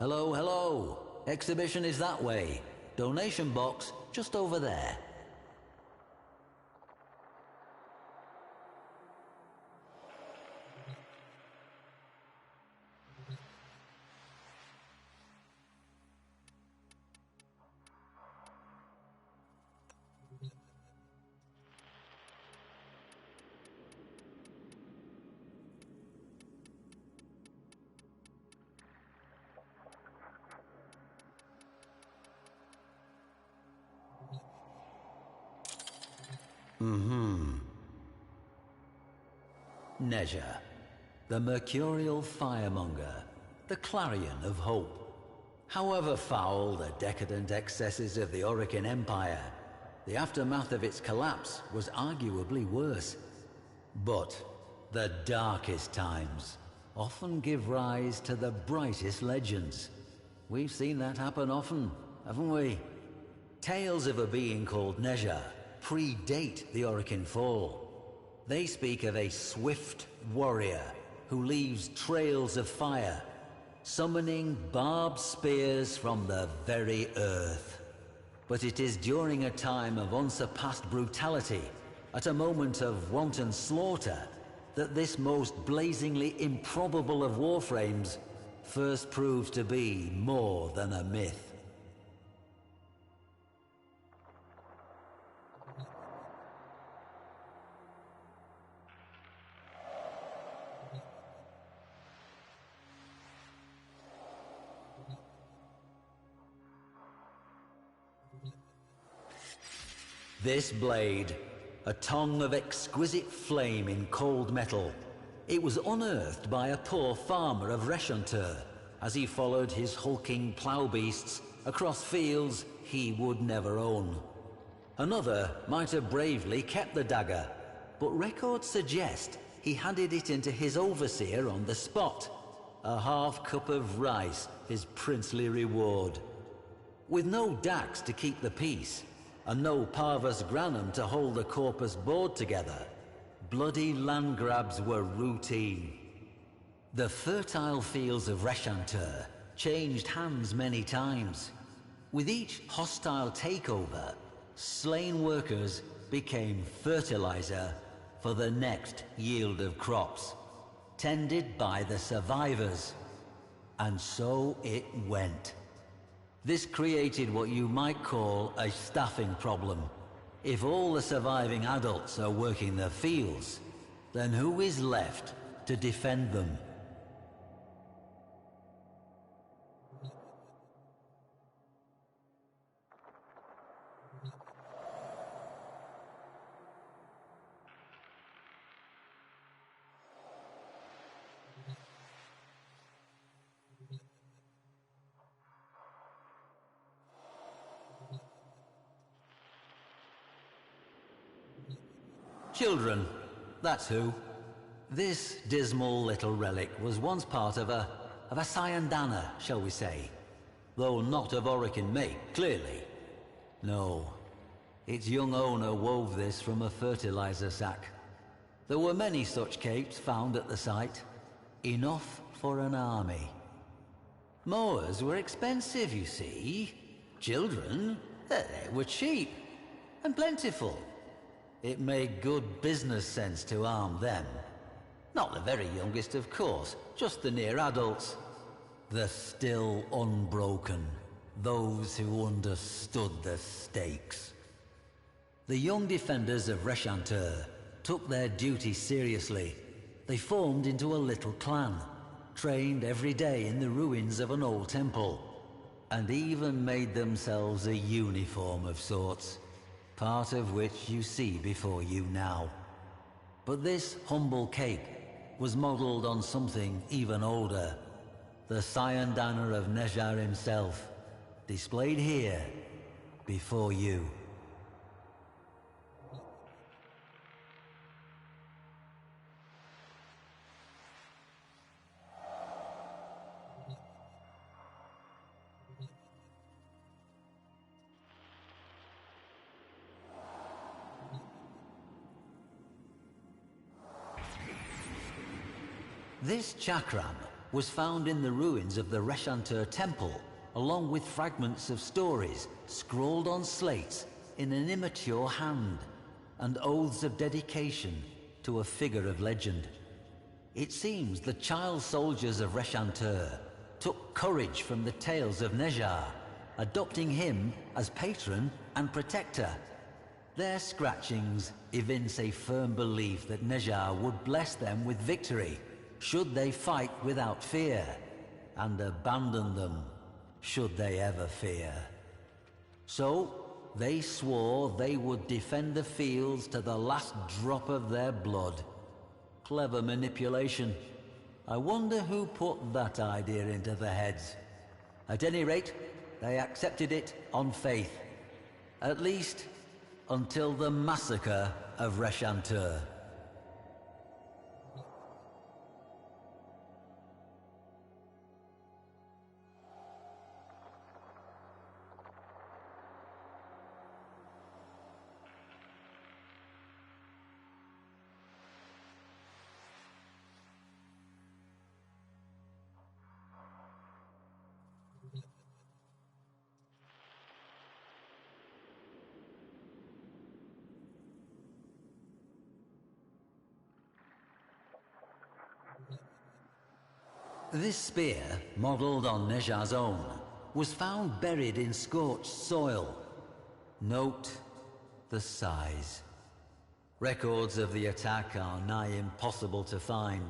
Hello, hello. Exhibition is that way. Donation box just over there. Nezha, the mercurial firemonger, the clarion of hope. However foul the decadent excesses of the Orokin Empire, the aftermath of its collapse was arguably worse. But the darkest times often give rise to the brightest legends. We've seen that happen often, haven't we? Tales of a being called Nezha predate the Orokin fall. They speak of a swift warrior who leaves trails of fire, summoning barbed spears from the very earth. But it is during a time of unsurpassed brutality, at a moment of wanton slaughter, that this most blazingly improbable of Warframes first proves to be more than a myth. This blade, a tongue of exquisite flame in cold metal, it was unearthed by a poor farmer of Reshantur as he followed his hulking plough beasts across fields he would never own. Another might have bravely kept the dagger, but records suggest he handed it into his overseer on the spot, a half cup of rice his princely reward. With no dax to keep the peace, and no parvus granum to hold the corpus board together, bloody land grabs were routine. The fertile fields of Reshantur changed hands many times. With each hostile takeover, slain workers became fertilizer for the next yield of crops, tended by the survivors. And so it went. This created what you might call a staffing problem. If all the surviving adults are working the fields, then who is left to defend them? Children, that's who. This dismal little relic was once part of a Sayandana, shall we say. Though not of Orokin make, clearly. No, its young owner wove this from a fertilizer sack. There were many such capes found at the site. Enough for an army. Mowers were expensive, you see. Children, they were cheap and plentiful. It made good business sense to arm them. Not the very youngest, of course, just the near adults. The still unbroken, those who understood the stakes. The young defenders of Reshantur took their duty seriously. They formed into a little clan, trained every day in the ruins of an old temple, and even made themselves a uniform of sorts, part of which you see before you now. But this humble cape was modelled on something even older, the Sayandana of Nezha himself, displayed here before you. This chakram was found in the ruins of the Reshantur temple, along with fragments of stories scrawled on slates in an immature hand, and oaths of dedication to a figure of legend. It seems the child soldiers of Reshantur took courage from the tales of Nezha, adopting him as patron and protector. Their scratchings evince a firm belief that Nezha would bless them with victory should they fight without fear, and abandon them should they ever fear. So they swore they would defend the fields to the last drop of their blood. Clever manipulation. I wonder who put that idea into their heads. At any rate, they accepted it on faith. At least, until the massacre of Reshantur. This spear, modelled on Nezha's own, was found buried in scorched soil. Note the size. Records of the attack are nigh impossible to find.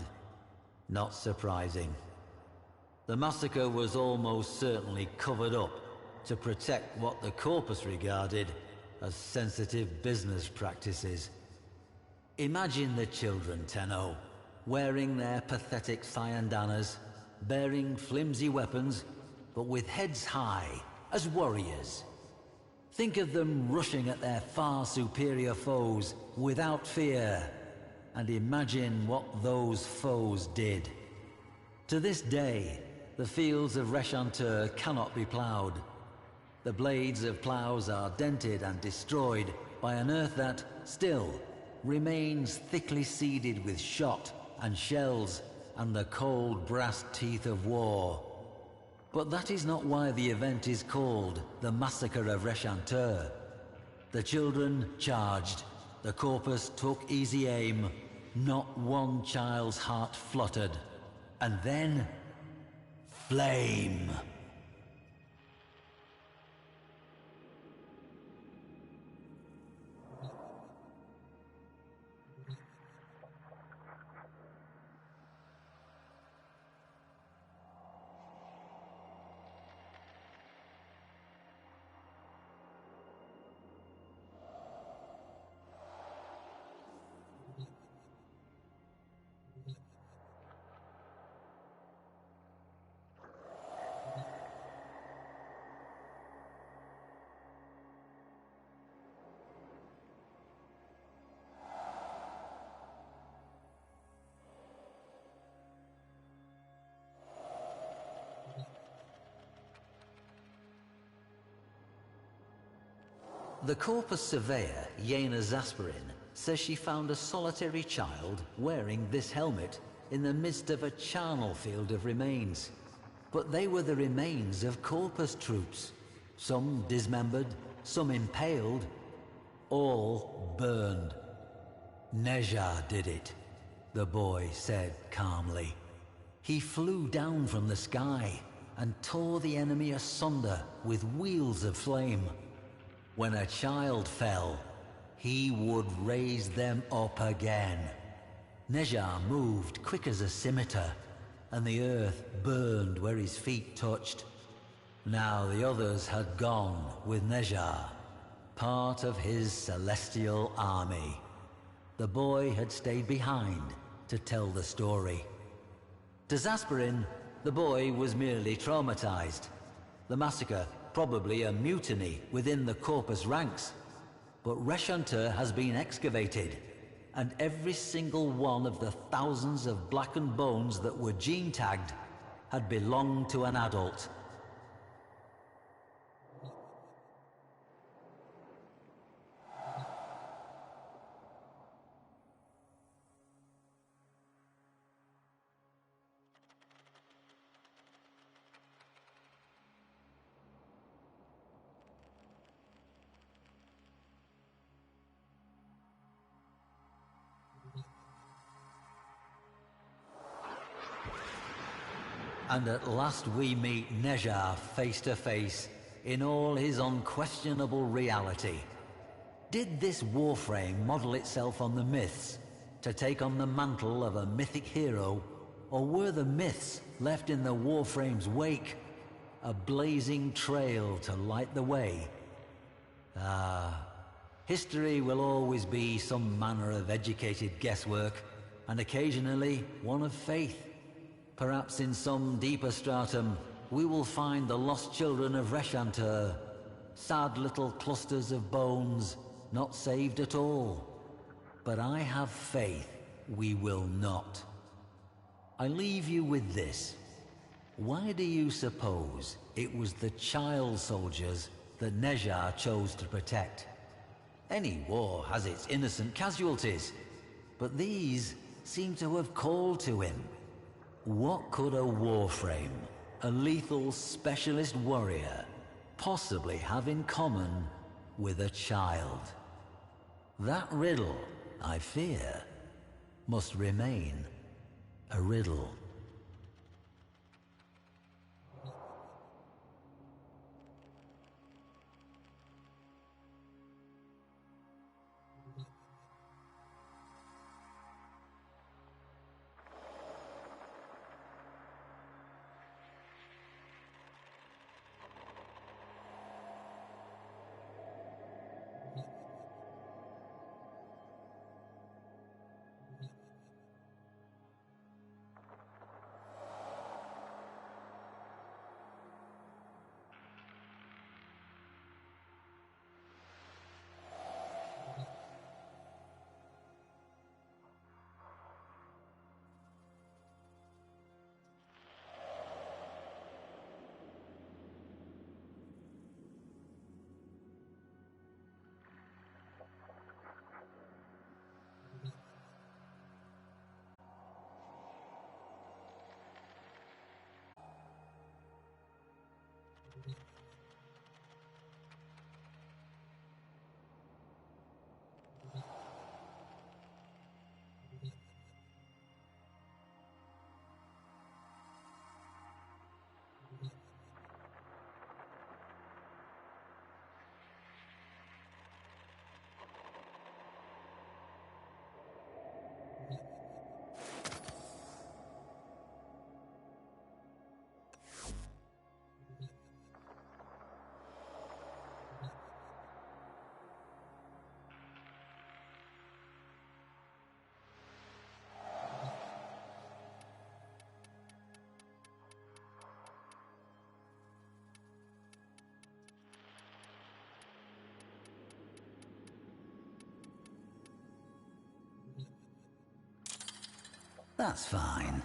Not surprising. The massacre was almost certainly covered up to protect what the Corpus regarded as sensitive business practices. Imagine the children, Tenno, wearing their pathetic cyandanas, bearing flimsy weapons, but with heads high, as warriors. Think of them rushing at their far superior foes without fear, and imagine what those foes did. To this day, the fields of Reshantur cannot be ploughed. The blades of ploughs are dented and destroyed by an earth that, still, remains thickly seeded with shot and shells and the cold brass teeth of war. But that is not why the event is called the Massacre of Reshantur. The children charged, the Corpus took easy aim, not one child's heart fluttered. And then, flame! The Corpus surveyor, Yena Zasperin, says she found a solitary child wearing this helmet in the midst of a charnel field of remains. But they were the remains of Corpus troops, some dismembered, some impaled, all burned. Nezha did it, the boy said calmly. He flew down from the sky and tore the enemy asunder with wheels of flame. When a child fell, he would raise them up again. Nezha moved quick as a scimitar, and the earth burned where his feet touched. Now the others had gone with Nezha, part of his celestial army. The boy had stayed behind to tell the story. To Zasperin, the boy was merely traumatized. The massacre, probably a mutiny within the Corpus ranks. But Reshantur has been excavated, and every single one of the thousands of blackened bones that were gene-tagged had belonged to an adult. And at last we meet Nezha face to face in all his unquestionable reality. Did this Warframe model itself on the myths to take on the mantle of a mythic hero, or were the myths left in the Warframe's wake, a blazing trail to light the way? History will always be some manner of educated guesswork, and occasionally one of faith. Perhaps in some deeper stratum, we will find the lost children of Reshantur, sad little clusters of bones, not saved at all. But I have faith we will not. I leave you with this. Why do you suppose it was the child soldiers that Nezha chose to protect? Any war has its innocent casualties, but these seem to have called to him. What could a Warframe, a lethal specialist warrior, possibly have in common with a child? That riddle, I fear, must remain a riddle. That's fine.